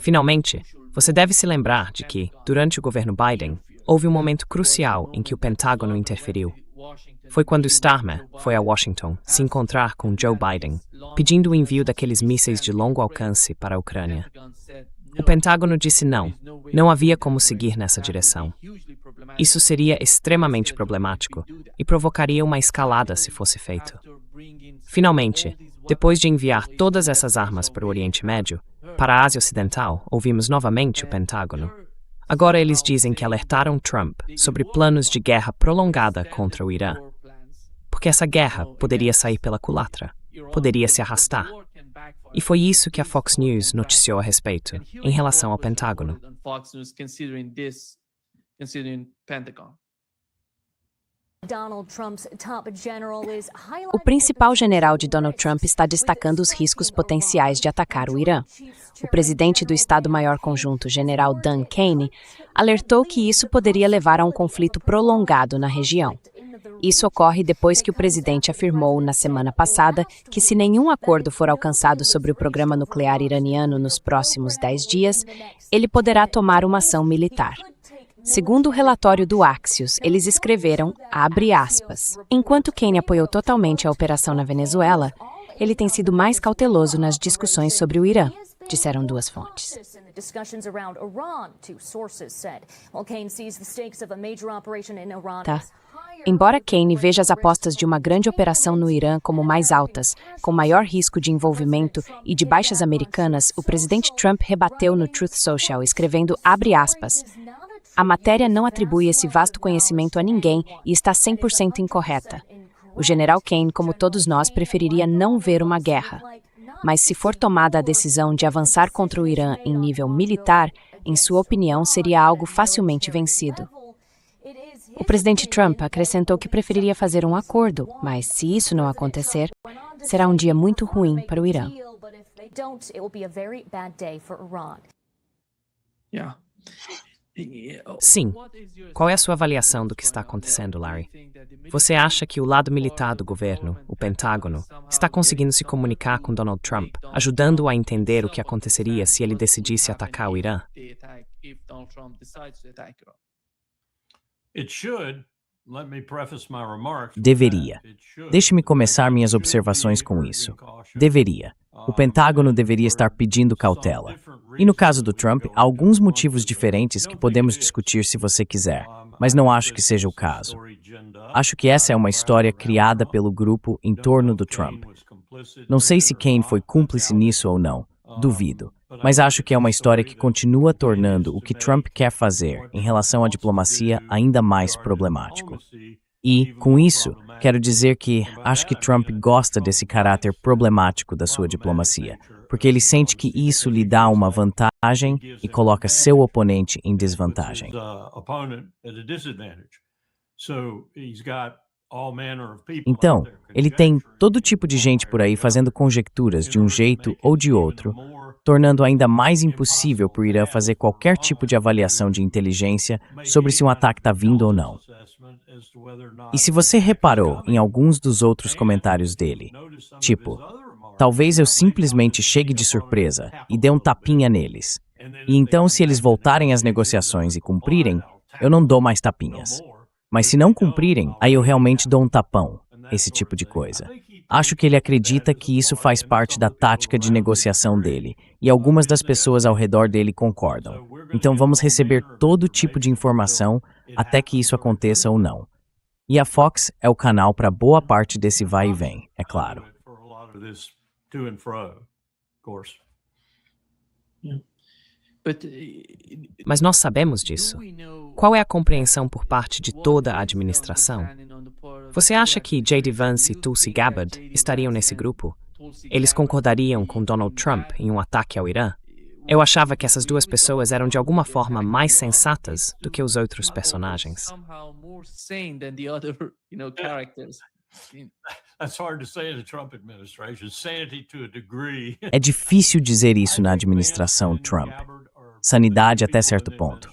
Finalmente, você deve se lembrar de que, durante o governo Biden, houve um momento crucial em que o Pentágono interferiu. Foi quando Starmer foi a Washington se encontrar com Joe Biden, pedindo o envio daqueles mísseis de longo alcance para a Ucrânia. O Pentágono disse não havia como seguir nessa direção. Isso seria extremamente problemático e provocaria uma escalada se fosse feito. Finalmente, depois de enviar todas essas armas para o Oriente Médio, para a Ásia Ocidental, ouvimos novamente o Pentágono. Agora eles dizem que alertaram Trump sobre planos de guerra prolongada contra o Irã. Porque essa guerra poderia sair pela culatra, poderia se arrastar. E foi isso que a Fox News noticiou a respeito, em relação ao Pentágono. O principal general de Donald Trump está destacando os riscos potenciais de atacar o Irã. O presidente do Estado-Maior Conjunto, general Dan Kane, alertou que isso poderia levar a um conflito prolongado na região. Isso ocorre depois que o presidente afirmou, na semana passada, que se nenhum acordo for alcançado sobre o programa nuclear iraniano nos próximos 10 dias, ele poderá tomar uma ação militar. Segundo o relatório do Axios, eles escreveram, abre aspas, enquanto Kane apoiou totalmente a operação na Venezuela, ele tem sido mais cauteloso nas discussões sobre o Irã, disseram duas fontes. Tá. Embora Kane veja as apostas de uma grande operação no Irã como mais altas, com maior risco de envolvimento e de baixas americanas, o presidente Trump rebateu no Truth Social, escrevendo, abre aspas, a matéria não atribui esse vasto conhecimento a ninguém e está 100% incorreta. O general Kane, como todos nós, preferiria não ver uma guerra. Mas se for tomada a decisão de avançar contra o Irã em nível militar, em sua opinião, seria algo facilmente vencido. O presidente Trump acrescentou que preferiria fazer um acordo, mas se isso não acontecer, será um dia muito ruim para o Irã. Sim. Qual é a sua avaliação do que está acontecendo, Larry? Você acha que o lado militar do governo, o Pentágono, está conseguindo se comunicar com Donald Trump, ajudando-o a entender o que aconteceria se ele decidisse atacar o Irã? Deveria. Deixe-me começar minhas observações com isso. Deveria. O Pentágono deveria estar pedindo cautela. E no caso do Trump, há alguns motivos diferentes que podemos discutir se você quiser, mas não acho que seja o caso. Acho que essa é uma história criada pelo grupo em torno do Trump. Não sei se Kane foi cúmplice nisso ou não, duvido. Mas acho que é uma história que continua tornando o que Trump quer fazer em relação à diplomacia ainda mais problemático. E, com isso, quero dizer que acho que Trump gosta desse caráter problemático da sua diplomacia, porque ele sente que isso lhe dá uma vantagem e coloca seu oponente em desvantagem. Então, ele tem todo tipo de gente por aí fazendo conjecturas de um jeito ou de outro, tornando ainda mais impossível para o Irã fazer qualquer tipo de avaliação de inteligência sobre se um ataque está vindo ou não. E se você reparou em alguns dos outros comentários dele, tipo, talvez eu simplesmente chegue de surpresa e dê um tapinha neles. E então, se eles voltarem às negociações e cumprirem, eu não dou mais tapinhas. Mas se não cumprirem, aí eu realmente dou um tapão, esse tipo de coisa. Acho que ele acredita que isso faz parte da tática de negociação dele, e algumas das pessoas ao redor dele concordam. Então vamos receber todo tipo de informação até que isso aconteça ou não. E a Fox é o canal para boa parte desse vai e vem, é claro. Mas nós sabemos disso. Qual é a compreensão por parte de toda a administração? Você acha que J.D. Vance e Tulsi Gabbard estariam nesse grupo? Eles concordariam com Donald Trump em um ataque ao Irã? Eu achava que essas duas pessoas eram de alguma forma mais sensatas do que os outros personagens. É difícil dizer isso na administração Trump. Sanidade até certo ponto.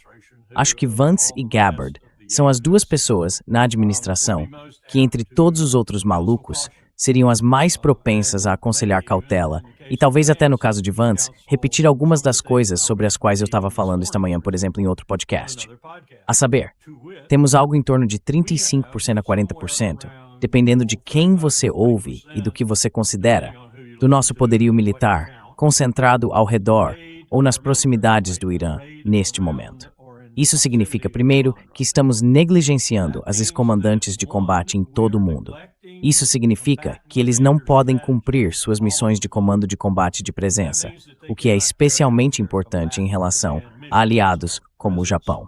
Acho que Vance e Gabbard são as duas pessoas na administração que, entre todos os outros malucos, seriam as mais propensas a aconselhar cautela e talvez até no caso de Vance, repetir algumas das coisas sobre as quais eu estava falando esta manhã, por exemplo, em outro podcast. A saber, temos algo em torno de 35% a 40%, dependendo de quem você ouve e do que você considera, do nosso poderio militar, concentrado ao redor ou nas proximidades do Irã neste momento. Isso significa, primeiro, que estamos negligenciando as ex-comandantes de combate em todo o mundo. Isso significa que eles não podem cumprir suas missões de comando de combate de presença, o que é especialmente importante em relação a aliados como o Japão.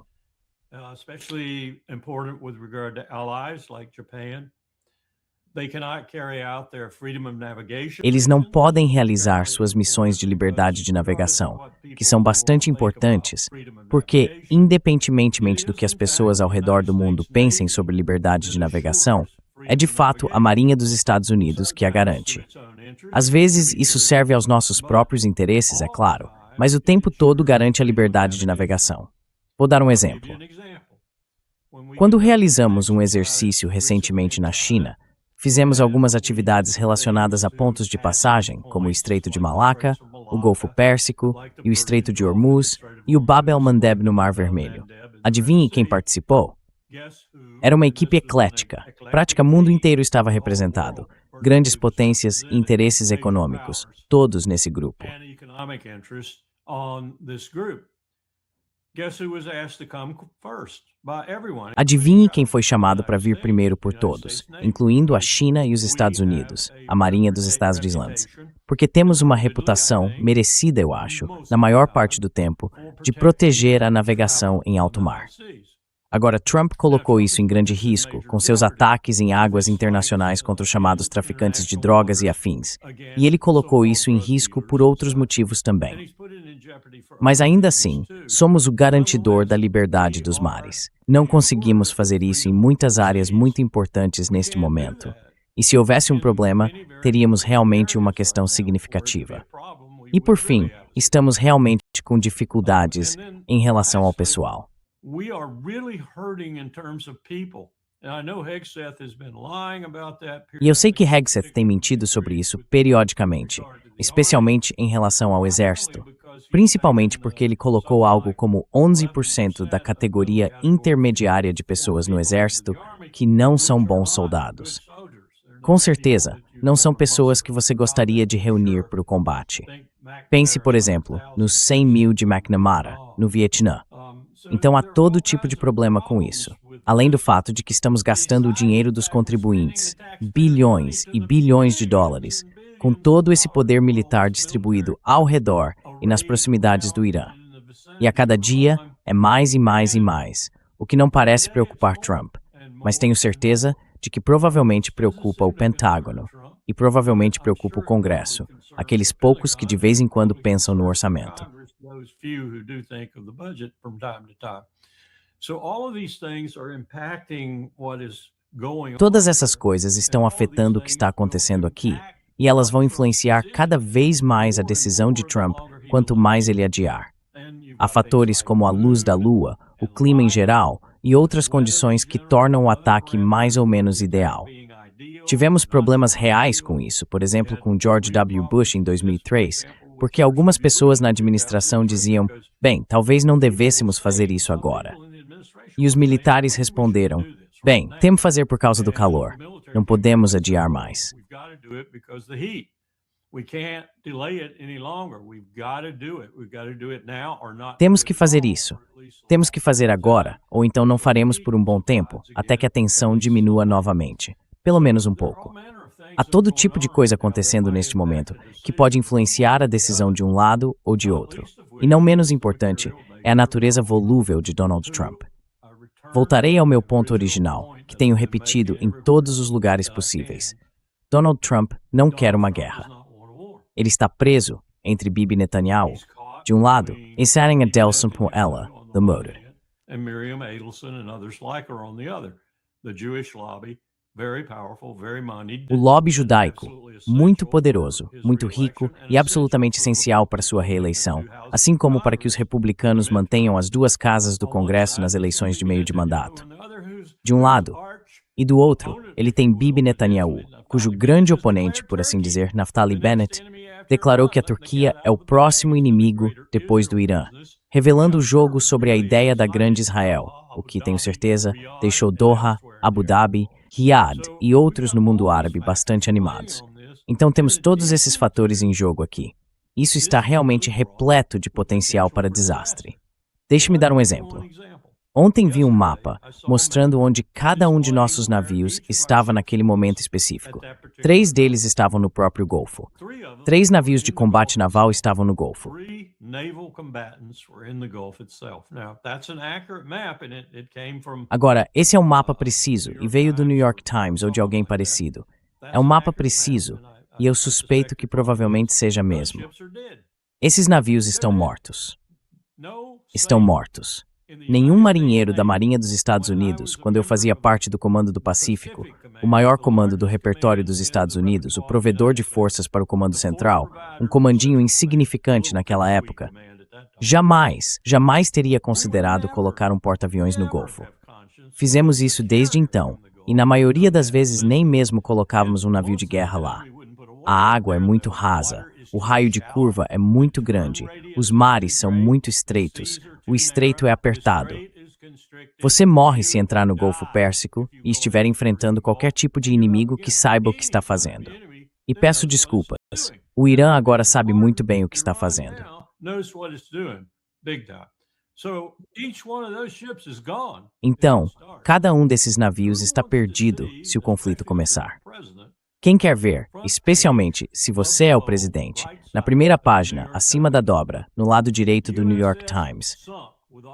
Eles não podem realizar suas missões de liberdade de navegação, que são bastante importantes, porque, independentemente do que as pessoas ao redor do mundo pensem sobre liberdade de navegação, é de fato a Marinha dos Estados Unidos que a garante. Às vezes, isso serve aos nossos próprios interesses, é claro, mas o tempo todo garante a liberdade de navegação. Vou dar um exemplo. Quando realizamos um exercício recentemente na China, fizemos algumas atividades relacionadas a pontos de passagem, como o Estreito de Malaca, o Golfo Pérsico e o Estreito de Hormuz e o Bab el-Mandeb no Mar Vermelho. Adivinhe quem participou? Era uma equipe eclética. Prática mundo inteiro estava representado. Grandes potências e interesses econômicos, todos nesse grupo. Adivinhe quem foi chamado para vir primeiro por todos, incluindo a China e os Estados Unidos, a Marinha dos Estados Islandes, porque temos uma reputação, merecida eu acho, na maior parte do tempo, de proteger a navegação em alto mar. Agora, Trump colocou isso em grande risco, com seus ataques em águas internacionais contra os chamados traficantes de drogas e afins. E ele colocou isso em risco por outros motivos também. Mas ainda assim, somos o garantidor da liberdade dos mares. Não conseguimos fazer isso em muitas áreas muito importantes neste momento. E se houvesse um problema, teríamos realmente uma questão significativa. E por fim, estamos realmente com dificuldades em relação ao pessoal. E eu sei que Hegseth tem mentido sobre isso periodicamente, especialmente em relação ao exército, principalmente porque ele colocou algo como 11% da categoria intermediária de pessoas no exército que não são bons soldados. Com certeza, não são pessoas que você gostaria de reunir para o combate. Pense, por exemplo, nos 100 mil de McNamara, no Vietnã. Então há todo tipo de problema com isso. Além do fato de que estamos gastando o dinheiro dos contribuintes, bilhões e bilhões de dólares, com todo esse poder militar distribuído ao redor e nas proximidades do Irã. E a cada dia é mais e mais e mais, o que não parece preocupar Trump, mas tenho certeza de que provavelmente preocupa o Pentágono e provavelmente preocupa o Congresso, aqueles poucos que de vez em quando pensam no orçamento. Todas essas coisas estão afetando o que está acontecendo aqui, e elas vão influenciar cada vez mais a decisão de Trump quanto mais ele adiar. Há fatores como a luz da lua, o clima em geral e outras condições que tornam o ataque mais ou menos ideal. Tivemos problemas reais com isso, por exemplo, com George W. Bush em 2003, porque algumas pessoas na administração diziam, bem, talvez não devêssemos fazer isso agora. E os militares responderam, bem, temos que fazer por causa do calor, não podemos adiar mais. Temos que fazer isso. Temos que fazer agora, ou então não faremos por um bom tempo, até que a tensão diminua novamente, pelo menos um pouco. Há todo tipo de coisa acontecendo neste momento que pode influenciar a decisão de um lado ou de outro. E não menos importante, é a natureza volúvel de Donald Trump. Voltarei ao meu ponto original, que tenho repetido em todos os lugares possíveis. Donald Trump não quer uma guerra. Ele está preso entre Bibi e Netanyahu, de um lado, e Saren Adelson com ela, the Motor. O lobby judaico, muito poderoso, muito rico e absolutamente essencial para sua reeleição, assim como para que os republicanos mantenham as duas casas do Congresso nas eleições de meio de mandato. De um lado, e do outro, ele tem Bibi Netanyahu, cujo grande oponente, por assim dizer, Naftali Bennett, declarou que a Turquia é o próximo inimigo depois do Irã, revelando o jogo sobre a ideia da Grande Israel, o que, tenho certeza, deixou Doha, Abu Dhabi, Riyadh e outros no mundo árabe bastante animados. Então temos todos esses fatores em jogo aqui. Isso está realmente repleto de potencial para desastre. Deixe-me dar um exemplo. Ontem vi um mapa mostrando onde cada um de nossos navios estava naquele momento específico. 3 deles estavam no próprio Golfo. 3 navios de combate naval estavam no Golfo. Agora, esse é um mapa preciso e veio do New York Times ou de alguém parecido. É um mapa preciso e eu suspeito que provavelmente seja mesmo. Esses navios estão mortos. Estão mortos. Nenhum marinheiro da Marinha dos Estados Unidos, quando eu fazia parte do Comando do Pacífico, o maior comando do repertório dos Estados Unidos, o provedor de forças para o Comando Central, um comandinho insignificante naquela época, jamais teria considerado colocar um porta-aviões no Golfo. Fizemos isso desde então, e na maioria das vezes nem mesmo colocávamos um navio de guerra lá. A água é muito rasa, o raio de curva é muito grande, os mares são muito estreitos, o estreito é apertado. Você morre se entrar no Golfo Pérsico e estiver enfrentando qualquer tipo de inimigo que saiba o que está fazendo. E peço desculpas, o Irã agora sabe muito bem o que está fazendo. Então, cada um desses navios está perdido se o conflito começar. Quem quer ver, especialmente se você é o presidente, na primeira página, acima da dobra, no lado direito do New York Times,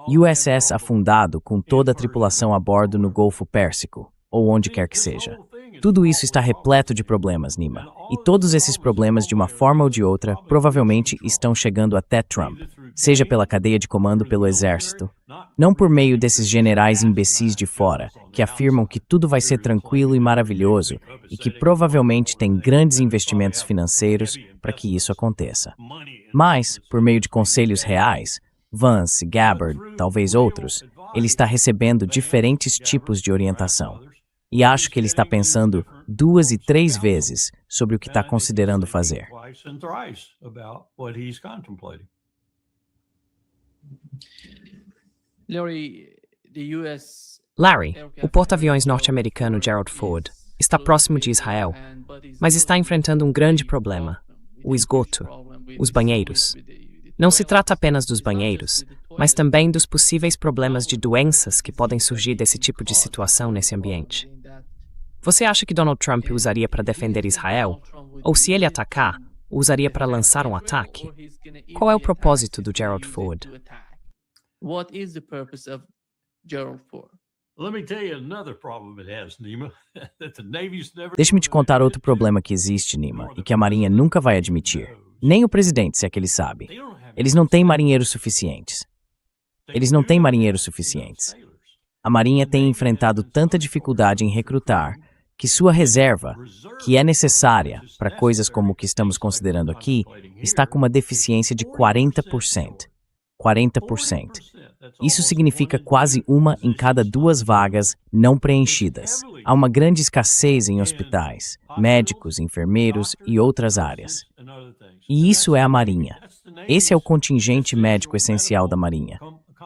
USS afundado com toda a tripulação a bordo no Golfo Pérsico, ou onde quer que seja. Tudo isso está repleto de problemas, Nima. E todos esses problemas, de uma forma ou de outra, provavelmente estão chegando até Trump, seja pela cadeia de comando pelo exército, não por meio desses generais imbecis de fora, que afirmam que tudo vai ser tranquilo e maravilhoso e que provavelmente têm grandes investimentos financeiros para que isso aconteça. Mas, por meio de conselhos reais, Vance, Gabbard, talvez outros, ele está recebendo diferentes tipos de orientação. E acho que ele está pensando 2 e 3 vezes sobre o que está considerando fazer. Larry, o porta-aviões norte-americano Gerald Ford, está próximo de Israel, mas está enfrentando um grande problema: o esgoto, os banheiros. Não se trata apenas dos banheiros, mas também dos possíveis problemas de doenças que podem surgir desse tipo de situação nesse ambiente. Você acha que Donald Trump usaria para defender Israel? Ou se ele atacar, usaria para lançar um ataque? Qual é o propósito do Gerald Ford? Deixe-me te contar outro problema que existe, Nima, e que a Marinha nunca vai admitir. Nem o presidente, se é que ele sabe. Eles não têm marinheiros suficientes. A Marinha tem enfrentado tanta dificuldade em recrutar que sua reserva, que é necessária para coisas como o que estamos considerando aqui, está com uma deficiência de 40%. 40%. Isso significa quase 1 em cada 2 vagas não preenchidas. Há uma grande escassez em hospitais, médicos, enfermeiros e outras áreas. E isso é a Marinha. Esse é o contingente médico essencial da Marinha.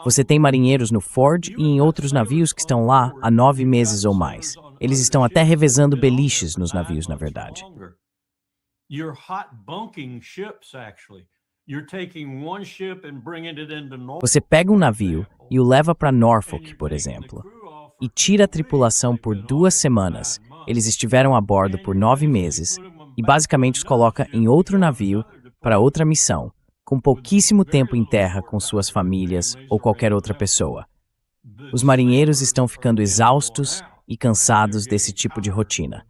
Você tem marinheiros no Ford e em outros navios que estão lá há 9 meses ou mais. Eles estão até revezando beliches nos navios, na verdade. Você pega um navio e o leva para Norfolk, por exemplo, e tira a tripulação por 2 semanas. Eles estiveram a bordo por 9 meses e basicamente os coloca em outro navio para outra missão, com pouquíssimo tempo em terra com suas famílias ou qualquer outra pessoa. Os marinheiros estão ficando exaustos e cansados desse tipo de rotina.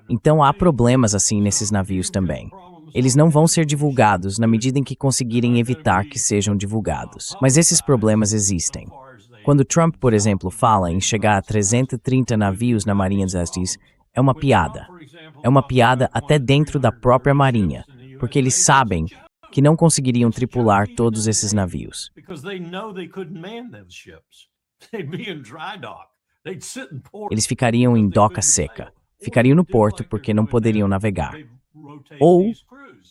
Então há problemas assim nesses navios também. Eles não vão ser divulgados na medida em que conseguirem evitar que sejam divulgados. Mas esses problemas existem. Quando Trump, por exemplo, fala em chegar a 330 navios na Marinha dos Estados Unidos, é uma piada. É uma piada até dentro da própria Marinha, porque eles sabem que não conseguiriam tripular todos esses navios. Eles ficariam em doca seca. ficariam no porto porque não poderiam navegar. Ou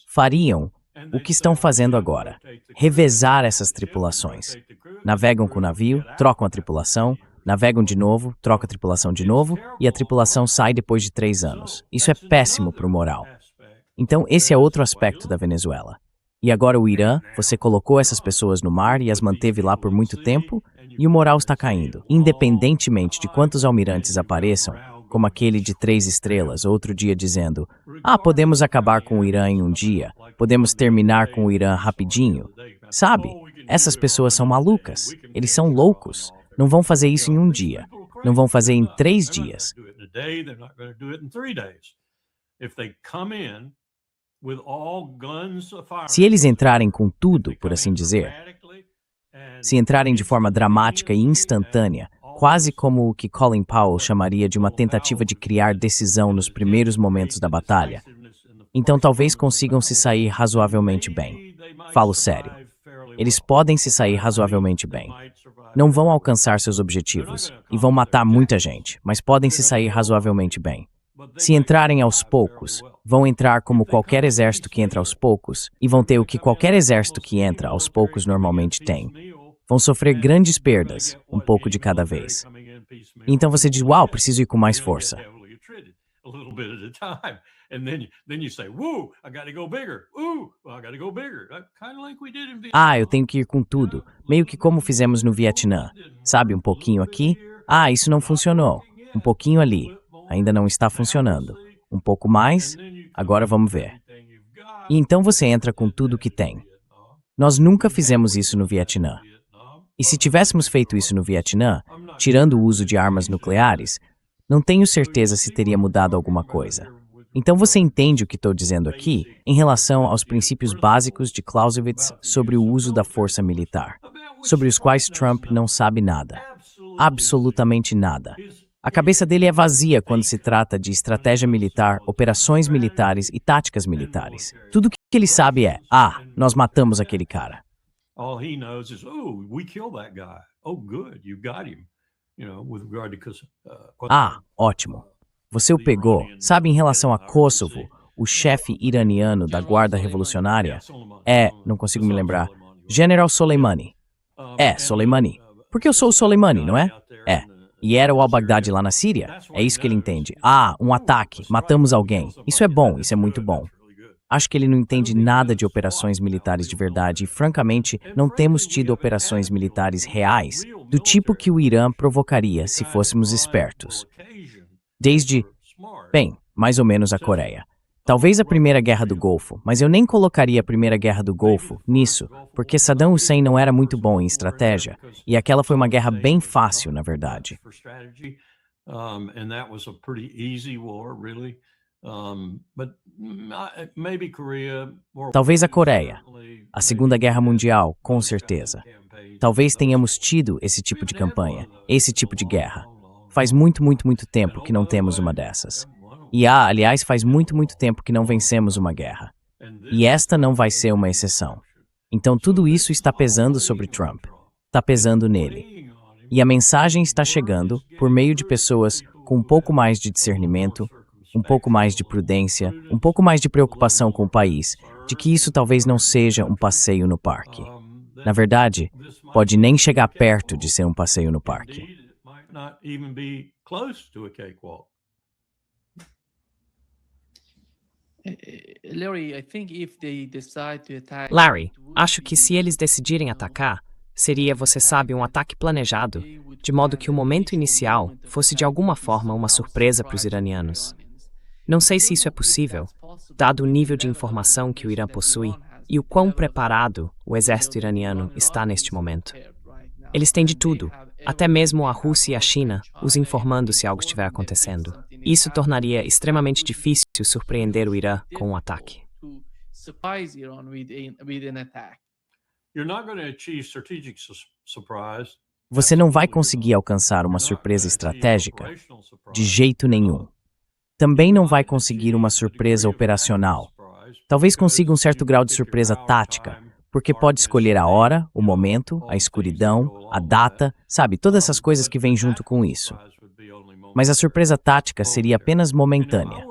fariam o que estão fazendo agora, revezar essas tripulações. Navegam com o navio, trocam a tripulação, navegam de novo, trocam a tripulação de novo e a tripulação sai depois de 3 anos. Isso é péssimo para o moral. Então, esse é outro aspecto da Venezuela. E agora o Irã, você colocou essas pessoas no mar e as manteve lá por muito tempo e o moral está caindo. Independentemente de quantos almirantes apareçam, como aquele de 3 estrelas, outro dia dizendo: podemos acabar com o Irã em um dia, podemos terminar com o Irã rapidinho. Sabe, essas pessoas são malucas, eles são loucos, não vão fazer isso em um dia, não vão fazer em 3 dias. Se eles entrarem com tudo, por assim dizer, se entrarem de forma dramática e instantânea, quase como o que Colin Powell chamaria de uma tentativa de criar decisão nos primeiros momentos da batalha, então talvez consigam se sair razoavelmente bem. Falo sério. Eles podem se sair razoavelmente bem. Não vão alcançar seus objetivos e vão matar muita gente, mas podem se sair razoavelmente bem. Se entrarem aos poucos, vão entrar como qualquer exército que entra aos poucos e vão ter o que qualquer exército que entra aos poucos normalmente tem. Vão sofrer grandes perdas, um pouco de cada vez. Então você diz: uau, preciso ir com mais força. Eu tenho que ir com tudo, meio que como fizemos no Vietnã. Sabe, um pouquinho aqui, isso não funcionou. Um pouquinho ali, ainda não está funcionando. Um pouco mais, agora vamos ver. E então você entra com tudo que tem. Nós nunca fizemos isso no Vietnã. E se tivéssemos feito isso no Vietnã, tirando o uso de armas nucleares, não tenho certeza se teria mudado alguma coisa. Então você entende o que estou dizendo aqui em relação aos princípios básicos de Clausewitz sobre o uso da força militar, sobre os quais Trump não sabe nada. Absolutamente nada. A cabeça dele é vazia quando se trata de estratégia militar, operações militares e táticas militares. Tudo que ele sabe é: nós matamos aquele cara. All he knows is, we killed that guy. Oh, good, you got him. With regard to Ótimo. Você o pegou. Sabe, em relação a Kosovo, o chefe iraniano da Guarda Revolucionária não consigo me lembrar, General Soleimani. Soleimani. Porque eu sou o Soleimani, não é? E era o al-Baghdadi lá na Síria? É isso que ele entende. Um ataque, matamos alguém. Isso é bom, isso é muito bom. Acho que ele não entende nada de operações militares de verdade e, francamente, não temos tido operações militares reais do tipo que o Irã provocaria se fôssemos espertos. Desde, mais ou menos a Coreia. Talvez a Primeira Guerra do Golfo, mas eu nem colocaria a Primeira Guerra do Golfo nisso, porque Saddam Hussein não era muito bom em estratégia, e aquela foi uma guerra bem fácil, na verdade. Talvez a Coreia, a Segunda Guerra Mundial, com certeza. Talvez tenhamos tido esse tipo de campanha, esse tipo de guerra. Faz muito, muito, muito tempo que não temos uma dessas. E aliás, faz muito, muito tempo que não vencemos uma guerra. E esta não vai ser uma exceção. Então tudo isso está pesando sobre Trump. Está pesando nele. E a mensagem está chegando por meio de pessoas com um pouco mais de discernimento, um pouco mais de prudência, um pouco mais de preocupação com o país, de que isso talvez não seja um passeio no parque. Na verdade, pode nem chegar perto de ser um passeio no parque. Larry, acho que se eles decidirem atacar, seria, você sabe, um ataque planejado, de modo que o momento inicial fosse de alguma forma uma surpresa para os iranianos. Não sei se isso é possível, dado o nível de informação que o Irã possui e o quão preparado o exército iraniano está neste momento. Eles têm de tudo, até mesmo a Rússia e a China, os informando se algo estiver acontecendo. Isso tornaria extremamente difícil surpreender o Irã com um ataque. Você não vai conseguir alcançar uma surpresa estratégica de jeito nenhum. Também não vai conseguir uma surpresa operacional. Talvez consiga um certo grau de surpresa tática, porque pode escolher a hora, o momento, a escuridão, a data, sabe, todas essas coisas que vêm junto com isso. Mas a surpresa tática seria apenas momentânea.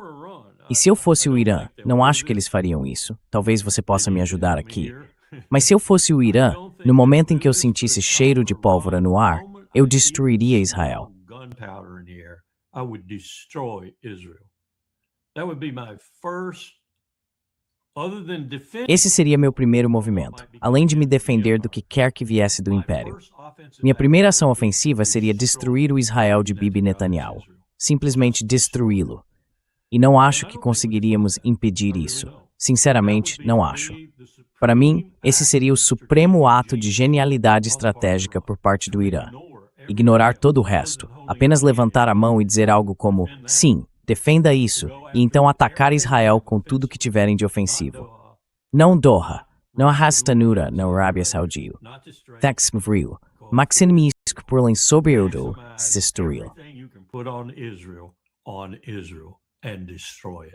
E se eu fosse o Irã, não acho que eles fariam isso. Talvez você possa me ajudar aqui. Mas se eu fosse o Irã, no momento em que eu sentisse cheiro de pólvora no ar, eu destruiria Israel. Esse seria meu primeiro movimento, além de me defender do que quer que viesse do Império. Minha primeira ação ofensiva seria destruir o Israel de Bibi Netanyahu. Simplesmente destruí-lo. E não acho que conseguiríamos impedir isso. Sinceramente, não acho. Para mim, esse seria o supremo ato de genialidade estratégica por parte do Irã. Ignorar todo o resto, apenas levantar a mão e dizer algo como, sim, defenda isso, e então atacar Israel com tudo que tiverem de ofensivo. Não Doha, não Hastanura na Arábia Saudita. Taxmvril, Maximisk Purlin Sobeudo, Sisturil. And destroy it.